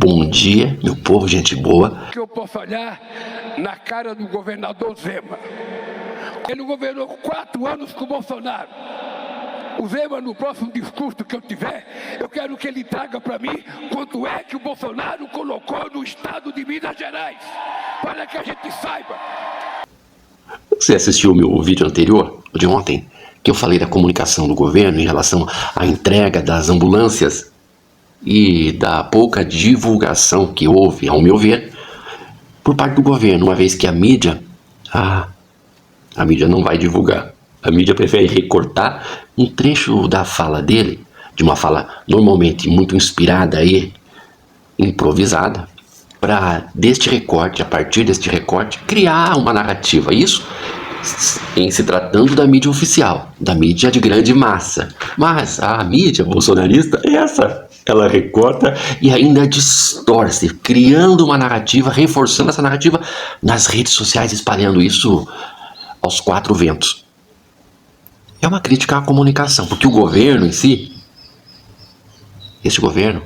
Bom dia, meu povo, gente boa. Que eu posso olhar na cara do governador Zema. Ele governou 4 anos com o Bolsonaro. O Zema, no próximo discurso que eu tiver, eu quero que ele traga para mim quanto é que o Bolsonaro colocou no estado de Minas Gerais, para que a gente saiba. Você assistiu o meu vídeo anterior, de ontem, que eu falei da comunicação do governo em relação à entrega das ambulâncias e da pouca divulgação que houve, ao meu ver, por parte do governo, uma vez que a mídia não vai divulgar. A mídia prefere recortar um trecho da fala dele, de uma fala normalmente muito inspirada e improvisada, para a partir deste recorte, criar uma narrativa. Isso em se tratando da mídia oficial, da mídia de grande massa. Mas a mídia bolsonarista, ela recorta e ainda distorce, criando uma narrativa, reforçando essa narrativa nas redes sociais, espalhando isso aos 4 ventos. É uma crítica à comunicação, porque o governo em si, este governo,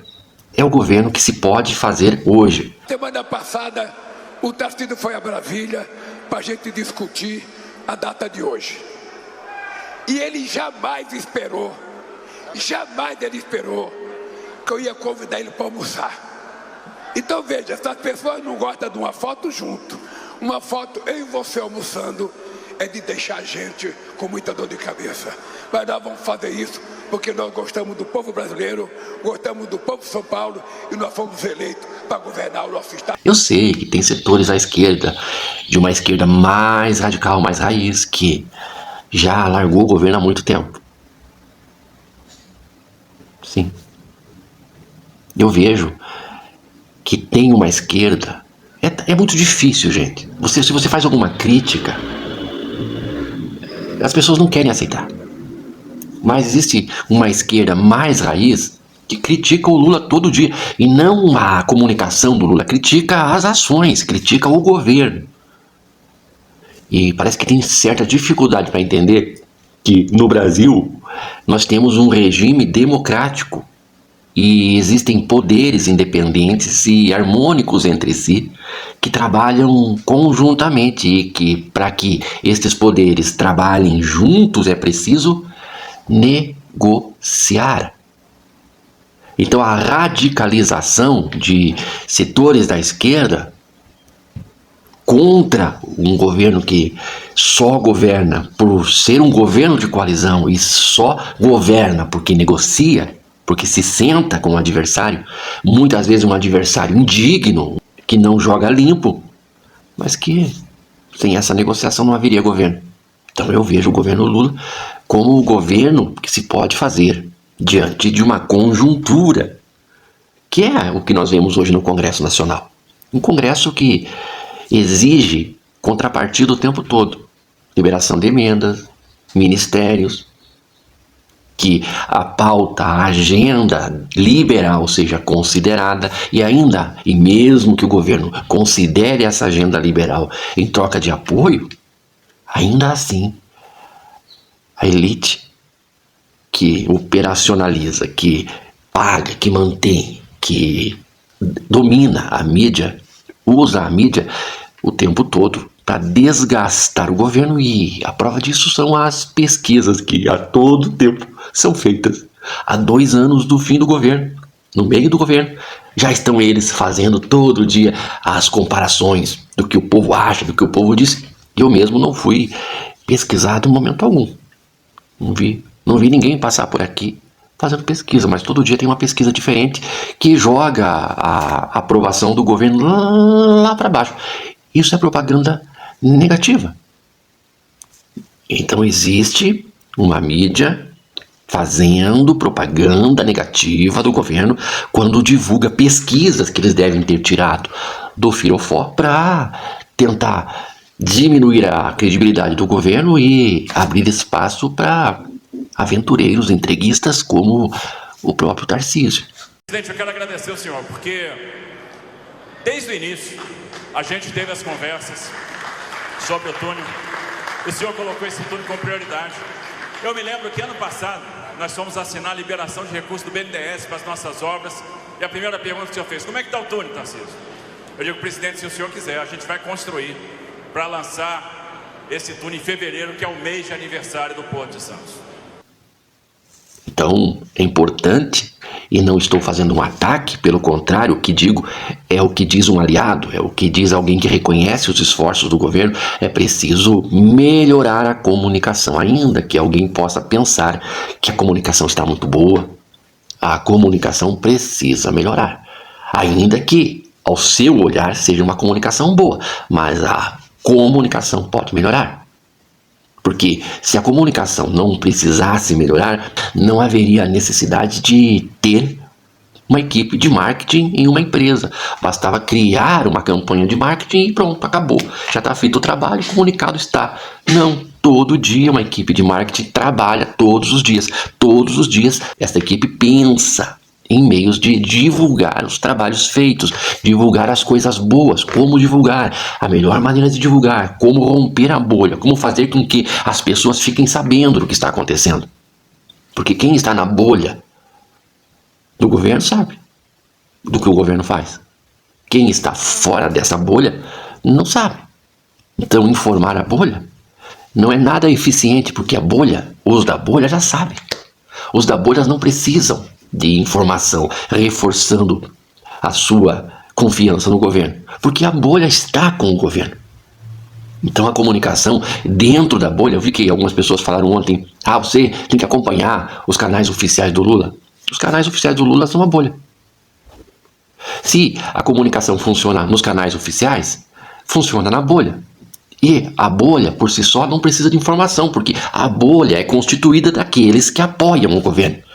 é o governo que se pode fazer hoje. Semana passada, o Tarcísio foi a Brasília para a gente discutir a data de hoje. E ele jamais esperou que eu ia convidar ele para almoçar. Então veja, se as pessoas não gostam de uma foto junto, uma foto eu e você almoçando, é de deixar a gente com muita dor de cabeça. Mas nós vamos fazer isso porque nós gostamos do povo brasileiro, gostamos do povo de São Paulo e nós fomos eleitos para governar o nosso estado. Eu sei que tem setores à esquerda, de uma esquerda mais radical, mais raiz, que já largou o governo há muito tempo. Sim. Eu vejo que tem uma esquerda. É muito difícil, gente. Se você faz alguma crítica, as pessoas não querem aceitar. Mas existe uma esquerda mais raiz que critica o Lula todo dia. E não a comunicação do Lula, critica as ações, critica o governo. E parece que tem certa dificuldade para entender que no Brasil nós temos um regime democrático e existem poderes independentes e harmônicos entre si que trabalham conjuntamente e que, para que estes poderes trabalhem juntos, é preciso negociar. Então a radicalização de setores da esquerda contra um governo que só governa por ser um governo de coalizão e só governa porque negocia, porque se senta com o adversário, muitas vezes um adversário indigno, que não joga limpo, mas que sem essa negociação não haveria governo. Então eu vejo o governo Lula como o governo que se pode fazer diante de uma conjuntura, que é o que nós vemos hoje no Congresso Nacional. Um Congresso que exige contrapartida o tempo todo. Liberação de emendas, ministérios, que a pauta, a agenda liberal seja considerada e mesmo que o governo considere essa agenda liberal em troca de apoio, ainda assim, a elite que operacionaliza, que paga, que mantém, que domina a mídia, usa a mídia o tempo todo para desgastar o governo, e a prova disso são as pesquisas que a todo tempo são feitas. Há 2 anos do fim do governo, no meio do governo, já estão eles fazendo todo dia as comparações do que o povo acha, do que o povo diz. Eu mesmo não fui pesquisado em momento algum. Não vi ninguém passar por aqui fazendo pesquisa, mas todo dia tem uma pesquisa diferente que joga a aprovação do governo lá para baixo. Isso é propaganda negativa. Então existe uma mídia fazendo propaganda negativa do governo quando divulga pesquisas que eles devem ter tirado do Firofó para tentar diminuir a credibilidade do governo e abrir espaço para aventureiros entreguistas como o próprio Tarcísio. Presidente, eu quero agradecer ao senhor, porque desde o início a gente teve as conversas sobre o túnel. O senhor colocou esse túnel com prioridade. Eu me lembro que ano passado nós fomos assinar a liberação de recursos do BNDES para as nossas obras. E a primeira pergunta que o senhor fez, como é que está o túnel, Tarcísio? Eu digo, presidente, se o senhor quiser, a gente vai construir para lançar esse túnel em fevereiro, que é o mês de aniversário do Porto de Santos. Então, é importante, e não estou fazendo um ataque, pelo contrário, o que digo é o que diz um aliado, é o que diz alguém que reconhece os esforços do governo, é preciso melhorar a comunicação, ainda que alguém possa pensar que a comunicação está muito boa, a comunicação precisa melhorar, ainda que ao seu olhar seja uma comunicação boa, mas a comunicação pode melhorar. Porque se a comunicação não precisasse melhorar, não haveria necessidade de ter uma equipe de marketing em uma empresa. Bastava criar uma campanha de marketing e pronto, acabou. Já está feito o trabalho, o comunicado está. Não, todo dia uma equipe de marketing trabalha todos os dias. Todos os dias essa equipe pensa em meios de divulgar os trabalhos feitos, divulgar as coisas boas, como divulgar, a melhor maneira de divulgar, como romper a bolha, como fazer com que as pessoas fiquem sabendo do que está acontecendo. Porque quem está na bolha do governo sabe do que o governo faz. Quem está fora dessa bolha não sabe. Então informar a bolha não é nada eficiente, porque a bolha, os da bolha já sabem. Os da bolha não precisam de informação, reforçando a sua confiança no governo, porque a bolha está com o governo. Então a comunicação dentro da bolha, eu vi que algumas pessoas falaram ontem, você tem que acompanhar os canais oficiais do Lula. Os canais oficiais do Lula são uma bolha. Se a comunicação funciona nos canais oficiais, funciona na bolha. E a bolha, por si só, não precisa de informação, porque a bolha é constituída daqueles que apoiam o governo.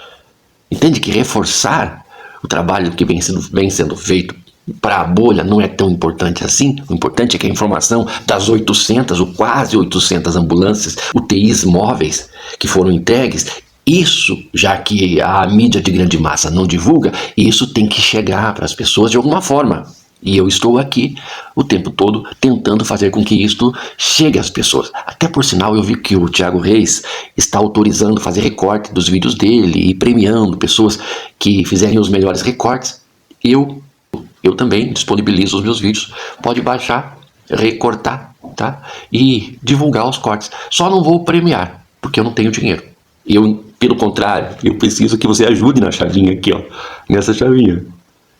Entende que reforçar o trabalho que vem sendo feito para a bolha não é tão importante assim? O importante é que a informação das 800 ou quase 800 ambulâncias, UTIs móveis que foram entregues, isso, já que a mídia de grande massa não divulga, isso tem que chegar para as pessoas de alguma forma. E eu estou aqui o tempo todo tentando fazer com que isto chegue às pessoas. Até por sinal, eu vi que o Thiago Reis está autorizando fazer recorte dos vídeos dele e premiando pessoas que fizerem os melhores recortes. Eu também disponibilizo os meus vídeos. Pode baixar, recortar, tá? E divulgar os cortes. Só não vou premiar, porque eu não tenho dinheiro. Pelo contrário, eu preciso que você ajude na chavinha aqui, ó. Nessa chavinha.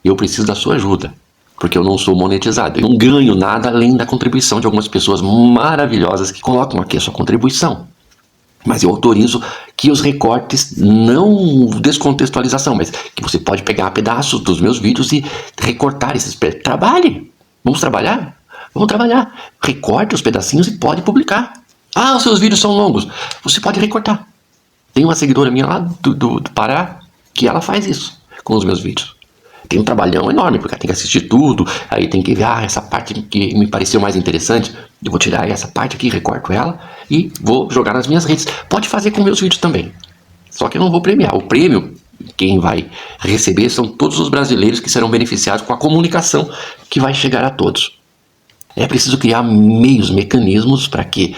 Eu preciso da sua ajuda. Porque eu não sou monetizado, eu não ganho nada além da contribuição de algumas pessoas maravilhosas que colocam aqui a sua contribuição. Mas eu autorizo que os recortes, não descontextualização, mas que você pode pegar pedaços dos meus vídeos e recortar esses pedaços. Trabalhe! Vamos trabalhar? Vamos trabalhar. Recorte os pedacinhos e pode publicar. Os seus vídeos são longos. Você pode recortar. Tem uma seguidora minha lá do Pará que ela faz isso com os meus vídeos. Tem um trabalhão enorme, porque tem que assistir tudo, aí tem que ver, essa parte que me pareceu mais interessante, eu vou tirar essa parte aqui, recorto ela e vou jogar nas minhas redes. Pode fazer com meus vídeos também, só que eu não vou premiar. O prêmio, quem vai receber são todos os brasileiros que serão beneficiados com a comunicação que vai chegar a todos. É preciso criar mecanismos para que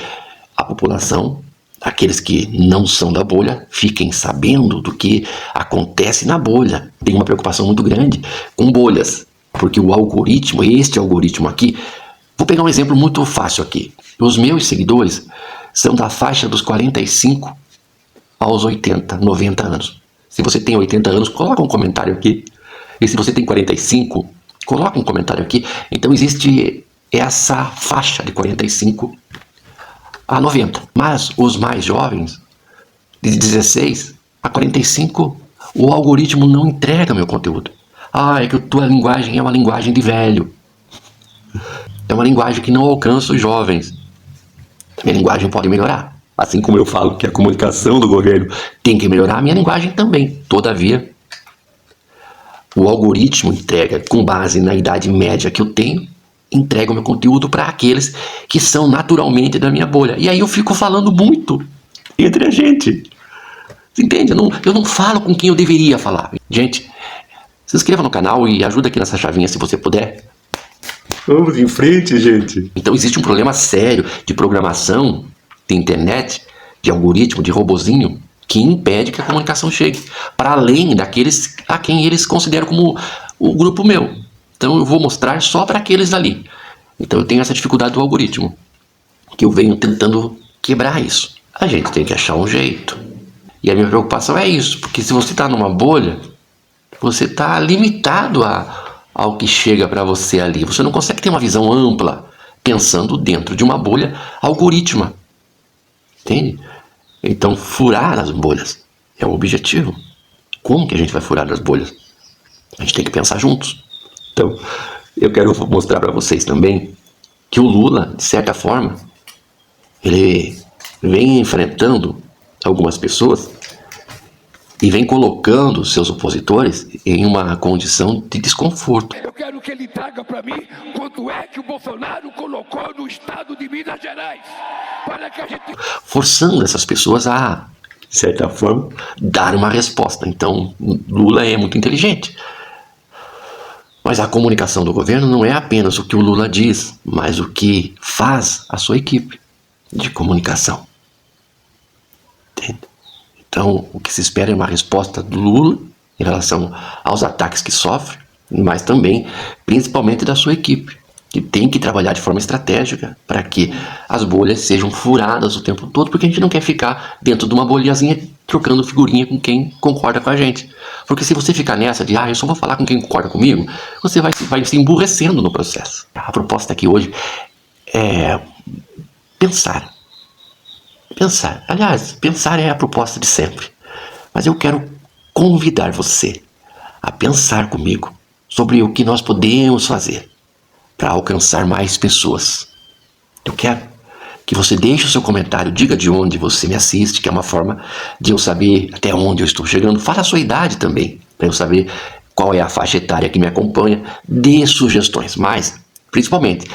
a população, aqueles que não são da bolha, fiquem sabendo do que acontece na bolha. Tem uma preocupação muito grande com bolhas, porque o algoritmo, este algoritmo aqui, vou pegar um exemplo muito fácil aqui. Os meus seguidores são da faixa dos 45 aos 80, 90 anos. Se você tem 80 anos, coloca um comentário aqui. E se você tem 45, coloca um comentário aqui. Então existe essa faixa de 45 a 90. Mas os mais jovens, de 16 a 45, o algoritmo não entrega meu conteúdo. É que a tua linguagem é uma linguagem de velho. É uma linguagem que não alcança os jovens. Minha linguagem pode melhorar. Assim como eu falo que a comunicação do governo tem que melhorar, a minha linguagem também. Todavia, o algoritmo entrega, com base na idade média que eu tenho, entrega o meu conteúdo para aqueles que são naturalmente da minha bolha. E aí eu fico falando muito entre a gente. Você entende? Eu não falo com quem eu deveria falar. Gente, se inscreva no canal e ajuda aqui nessa chavinha se você puder. Vamos em frente, gente. Então existe um problema sério de programação de internet, de algoritmo, de robozinho, que impede que a comunicação chegue. Para além daqueles a quem eles consideram como o grupo meu. Então eu vou mostrar só para aqueles ali. Então eu tenho essa dificuldade do algoritmo, que eu venho tentando quebrar isso. A gente tem que achar um jeito. E a minha preocupação é isso, porque se você está numa bolha, você está limitado ao que chega para você ali. Você não consegue ter uma visão ampla, pensando dentro de uma bolha algorítmica. Entende? Então, furar as bolhas é o objetivo. Como que a gente vai furar as bolhas? A gente tem que pensar juntos. Então, eu quero mostrar para vocês também que o Lula, de certa forma, ele vem enfrentando algumas pessoas e vem colocando seus opositores em uma condição de desconforto. Eu quero que ele traga para mim quanto é que o Bolsonaro colocou no estado de Minas Gerais, para que a gente... forçando essas pessoas a, de certa forma, dar uma resposta. Então, Lula é muito inteligente. Mas a comunicação do governo não é apenas o que o Lula diz, mas o que faz a sua equipe de comunicação. Entende? Então, o que se espera é uma resposta do Lula em relação aos ataques que sofre, mas também, principalmente, da sua equipe, que tem que trabalhar de forma estratégica para que as bolhas sejam furadas o tempo todo, porque a gente não quer ficar dentro de uma bolhazinha trocando figurinha com quem concorda com a gente. Porque se você ficar nessa de, eu só vou falar com quem concorda comigo, você vai se emburrecendo no processo. A proposta aqui hoje é pensar. Pensar. Aliás, pensar é a proposta de sempre. Mas eu quero convidar você a pensar comigo sobre o que nós podemos fazer para alcançar mais pessoas. Eu quero que você deixe o seu comentário, diga de onde você me assiste, que é uma forma de eu saber até onde eu estou chegando. Fala a sua idade também, para eu saber qual é a faixa etária que me acompanha. Dê sugestões, mas, principalmente,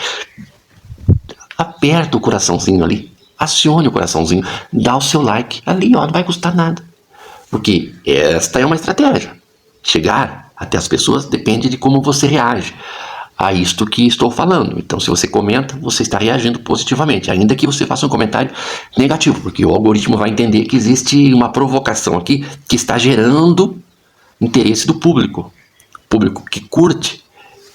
aperta o coraçãozinho ali, acione o coraçãozinho, dá o seu like ali, não vai custar nada. Porque esta é uma estratégia. Chegar até as pessoas depende de como você reage a isto que estou falando. Então, se você comenta, você está reagindo positivamente, ainda que você faça um comentário negativo, porque o algoritmo vai entender que existe uma provocação aqui que está gerando interesse do público. O público que curte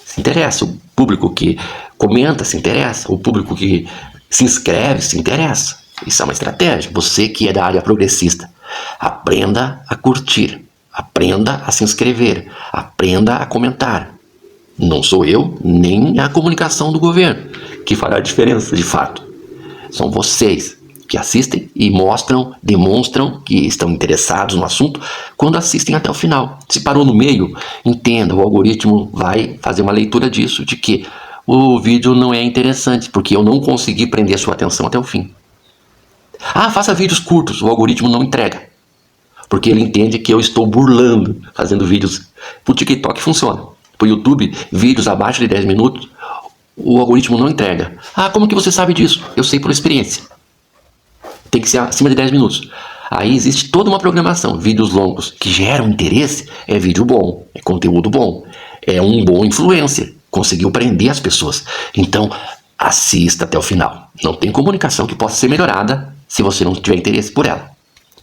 se interessa, o público que comenta se interessa, o público que se inscreve se interessa. Isso é uma estratégia. Você que é da área progressista, aprenda a curtir, aprenda a se inscrever, aprenda a comentar. Não sou eu, nem a comunicação do governo que fará a diferença, de fato. São vocês que assistem e demonstram que estão interessados no assunto quando assistem até o final. Se parou no meio, entenda, o algoritmo vai fazer uma leitura disso, de que o vídeo não é interessante, porque eu não consegui prender a sua atenção até o fim. Faça vídeos curtos, o algoritmo não entrega, porque ele entende que eu estou burlando, fazendo vídeos. Pro TikTok funciona. Pro YouTube, vídeos abaixo de 10 minutos, o algoritmo não entrega. Como que você sabe disso? Eu sei por experiência. Tem que ser acima de 10 minutos. Aí existe toda uma programação. Vídeos longos que geram interesse é vídeo bom, é conteúdo bom, é um bom influencer. Conseguiu prender as pessoas. Então, assista até o final. Não tem comunicação que possa ser melhorada se você não tiver interesse por ela.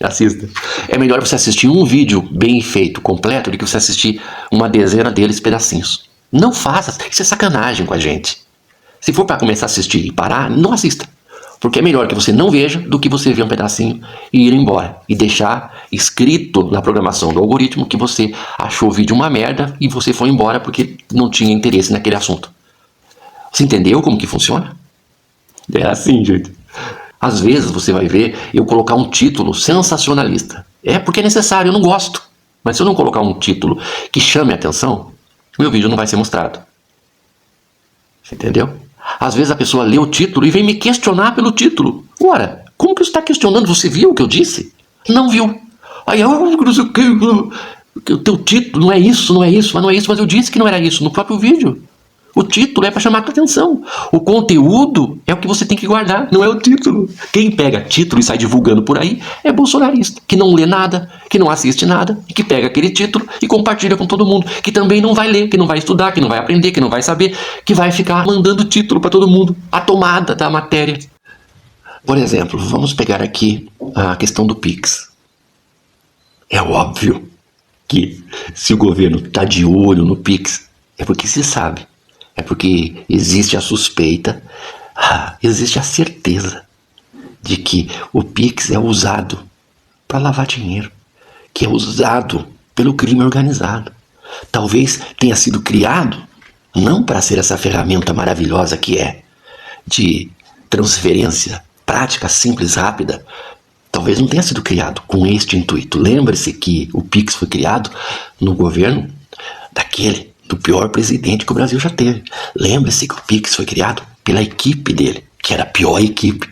Assista. É melhor você assistir um vídeo bem feito, completo, do que você assistir uma dezena deles pedacinhos. Não faça. Isso é sacanagem com a gente. Se for para começar a assistir e parar, não assista. Porque é melhor que você não veja do que você ver um pedacinho e ir embora. E deixar escrito na programação do algoritmo que você achou o vídeo uma merda e você foi embora porque não tinha interesse naquele assunto. Você entendeu como que funciona? É assim, gente. Às vezes você vai ver eu colocar um título sensacionalista. É porque é necessário, eu não gosto. Mas se eu não colocar um título que chame a atenção, meu vídeo não vai ser mostrado. Você entendeu? Às vezes a pessoa lê o título e vem me questionar pelo título. Ora, como que você está questionando? Você viu o que eu disse? Não viu. Aí, não sei o que, o teu título não é isso, mas eu disse que não era isso no próprio vídeo. O título é para chamar a atenção. O conteúdo é o que você tem que guardar, não é o título. Quem pega título e sai divulgando por aí é bolsonarista, que não lê nada, que não assiste nada, e que pega aquele título e compartilha com todo mundo, que também não vai ler, que não vai estudar, que não vai aprender, que não vai saber, que vai ficar mandando título para todo mundo, a tomada da matéria. Por exemplo, vamos pegar aqui a questão do Pix. É óbvio que se o governo está de olho no Pix, é porque se sabe, é porque existe a suspeita, existe a certeza de que o Pix é usado para lavar dinheiro, que é usado pelo crime organizado. Talvez tenha sido criado não para ser essa ferramenta maravilhosa que é de transferência prática, simples, rápida. Talvez não tenha sido criado com este intuito. Lembre-se que o Pix foi criado no governo do pior presidente que o Brasil já teve. Lembre-se que o Pix foi criado pela equipe dele, que era a pior equipe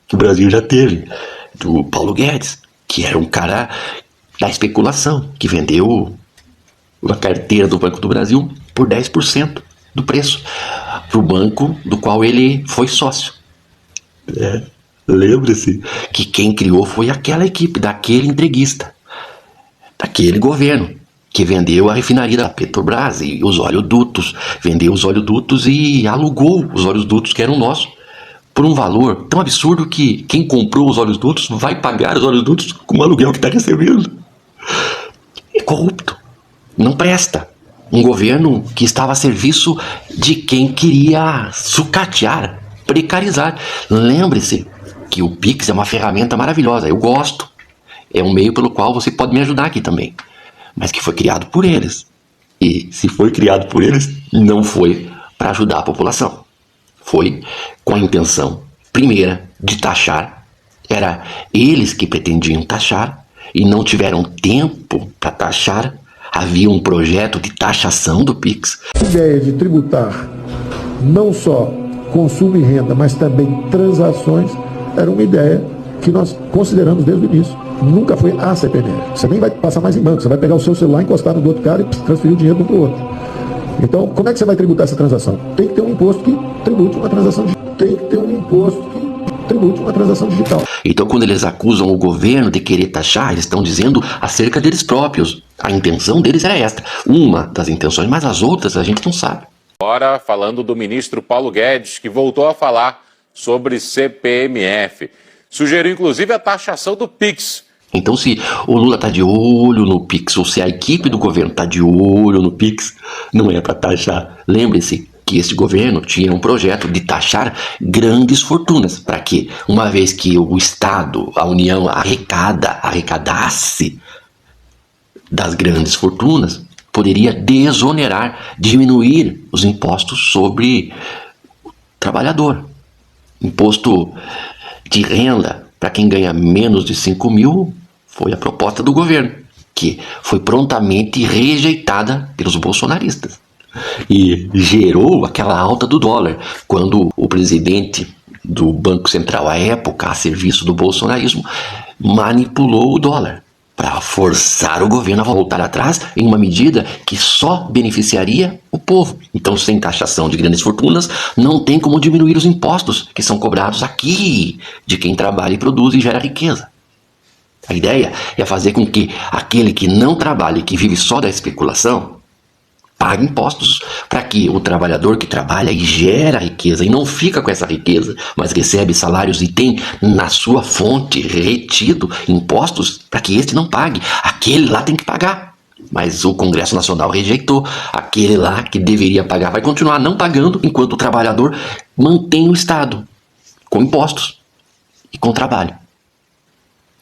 que o Brasil já teve, do Paulo Guedes, que era um cara da especulação, que vendeu a carteira do Banco do Brasil por 10% do preço para o banco do qual ele foi sócio. Lembre-se que quem criou foi aquela equipe, daquele entreguista, daquele governo que vendeu a refinaria da Petrobras e os oleodutos, vendeu os oleodutos e alugou os oleodutos que eram nossos por um valor tão absurdo que quem comprou os oleodutos vai pagar os oleodutos com o aluguel que está recebendo. É corrupto, não presta. Um governo que estava a serviço de quem queria sucatear, precarizar. Lembre-se que o Pix é uma ferramenta maravilhosa, eu gosto. É um meio pelo qual você pode me ajudar aqui também. Mas que foi criado por eles. E se foi criado por eles, não foi para ajudar a população. Foi com a intenção, primeira, de taxar. Era eles que pretendiam taxar e não tiveram tempo para taxar. Havia um projeto de taxação do Pix. A ideia de tributar não só consumo e renda, mas também transações, era uma ideia que nós consideramos desde o início. Nunca foi a CPMF. Você nem vai passar mais em banco, você vai pegar o seu celular, encostar no do outro cara e transferir o dinheiro de um para o outro. Então, como é que você vai tributar essa transação? Tem que ter um imposto que tribute uma transação digital. Tem que ter um imposto que tribute uma transação digital. Então, quando eles acusam o governo de querer taxar, eles estão dizendo acerca deles próprios. A intenção deles era esta. Uma das intenções, mas as outras a gente não sabe. Agora, falando do ministro Paulo Guedes, que voltou a falar sobre CPMF. Sugeriu, inclusive, a taxação do Pix. Então, se o Lula está de olho no Pix, ou se a equipe do governo está de olho no Pix, não é para taxar. Lembre-se que este governo tinha um projeto de taxar grandes fortunas. Para quê? Uma vez que o Estado, a União, arrecadasse das grandes fortunas, poderia desonerar, diminuir os impostos sobre o trabalhador. Imposto de renda para quem ganha menos de 5 mil foi a proposta do governo, que foi prontamente rejeitada pelos bolsonaristas. E gerou aquela alta do dólar, quando o presidente do Banco Central, à época, a serviço do bolsonarismo, manipulou o dólar para forçar o governo a voltar atrás em uma medida que só beneficiaria o povo. Então, sem taxação de grandes fortunas, não tem como diminuir os impostos que são cobrados aqui de quem trabalha e produz e gera riqueza. A ideia é fazer com que aquele que não trabalha e que vive só da especulação pague impostos, para que o trabalhador que trabalha e gera riqueza e não fica com essa riqueza, mas recebe salários e tem na sua fonte retido impostos, para que este não pague. Aquele lá tem que pagar. Mas o Congresso Nacional rejeitou. Aquele lá que deveria pagar vai continuar não pagando, enquanto o trabalhador mantém o Estado com impostos e com trabalho.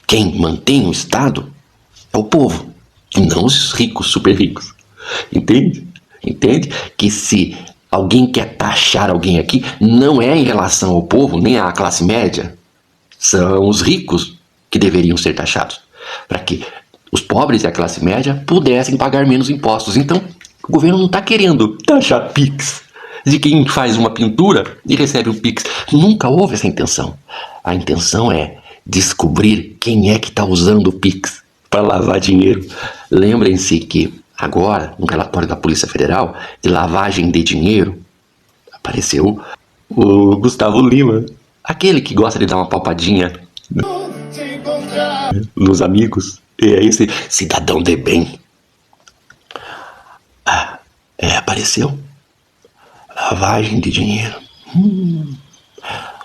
Quem mantém o Estado é o povo, e não os ricos, super ricos. Entende? Entende? Que se alguém quer taxar alguém aqui, não é em relação ao povo, nem à classe média. São os ricos que deveriam ser taxados, para que os pobres e a classe média pudessem pagar menos impostos. Então, o governo não está querendo taxar Pix de quem faz uma pintura e recebe um Pix. Nunca houve essa intenção. A intenção é descobrir quem é que está usando o Pix para lavar dinheiro. Lembrem-se que agora, no relatório da Polícia Federal de lavagem de dinheiro, apareceu o Gustavo Lima, aquele que gosta de dar uma palpadinha nos amigos. E é esse cidadão de bem. Apareceu. Lavagem de dinheiro.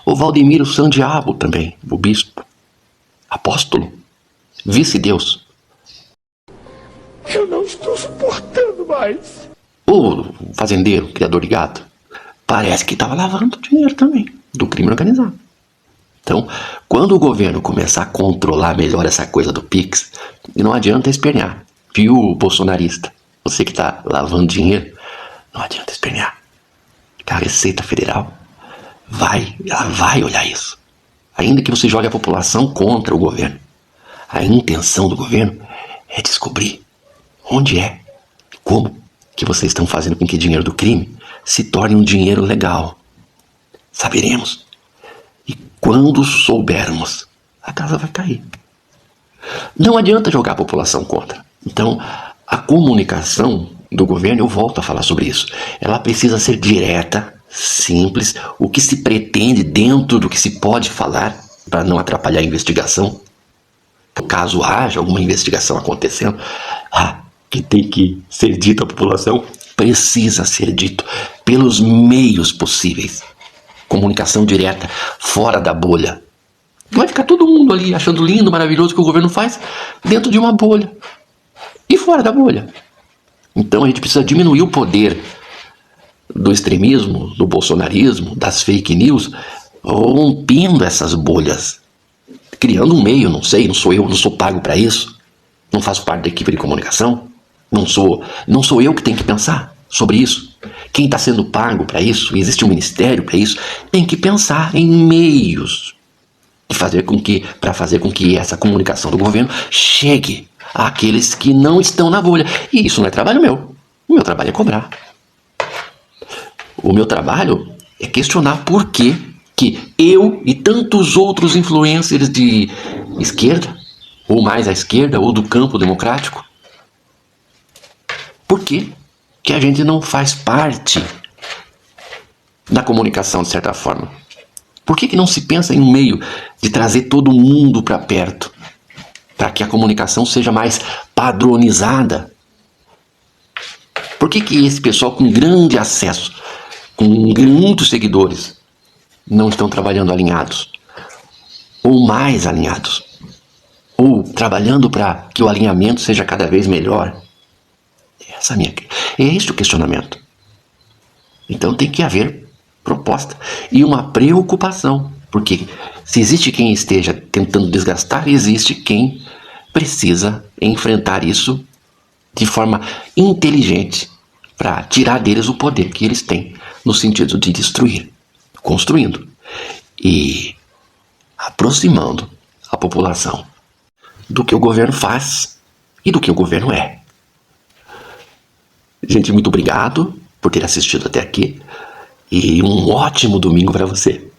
O Valdemiro Sandiabo também, o bispo, apóstolo, vice-deus. Eu não estou suportando mais. O fazendeiro, criador de gado, parece que estava lavando dinheiro também do crime organizado. Então, quando o governo começar a controlar melhor essa coisa do Pix, não adianta espernear. Viu, bolsonarista? Você que está lavando dinheiro, não adianta espernear. A Receita Federal ela vai olhar isso. Ainda que você jogue a população contra o governo, a intenção do governo é descobrir onde como que vocês estão fazendo com que dinheiro do crime se torne um dinheiro legal. Saberemos. E quando soubermos, a casa vai cair. Não adianta jogar a população contra. Então, a comunicação do governo, eu volto a falar sobre isso, ela precisa ser direta, simples, o que se pretende dentro do que se pode falar para não atrapalhar a investigação. Caso haja alguma investigação acontecendo, que tem que ser dito à população, precisa ser dito pelos meios possíveis. Comunicação direta, fora da bolha. Vai ficar todo mundo ali achando lindo, maravilhoso o que o governo faz dentro de uma bolha e fora da bolha. Então a gente precisa diminuir o poder do extremismo, do bolsonarismo, das fake news, rompendo essas bolhas, criando um meio, não sou eu, não sou pago para isso, não faço parte da equipe de comunicação, não sou eu que tenho que pensar sobre isso. Quem está sendo pago para isso, existe um ministério para isso, tem que pensar em meios para fazer com que essa comunicação do governo chegue àqueles que não estão na bolha. E isso não é trabalho meu. O meu trabalho é cobrar. O meu trabalho é questionar por que eu e tantos outros influencers de esquerda, ou mais à esquerda, ou do campo democrático, por que a gente não faz parte da comunicação de certa forma? Por que não se pensa em um meio de trazer todo mundo para perto, para que a comunicação seja mais padronizada? Por que esse pessoal com grande acesso, com muitos seguidores, não estão trabalhando alinhados? Ou mais alinhados? Ou trabalhando para que o alinhamento seja cada vez melhor? É este o questionamento. Então tem que haver proposta e uma preocupação, porque se existe quem esteja tentando desgastar, existe quem precisa enfrentar isso de forma inteligente para tirar deles o poder que eles têm no sentido de destruir, construindo e aproximando a população do que o governo faz e do que o governo é. Gente, muito obrigado por ter assistido até aqui e um ótimo domingo para você.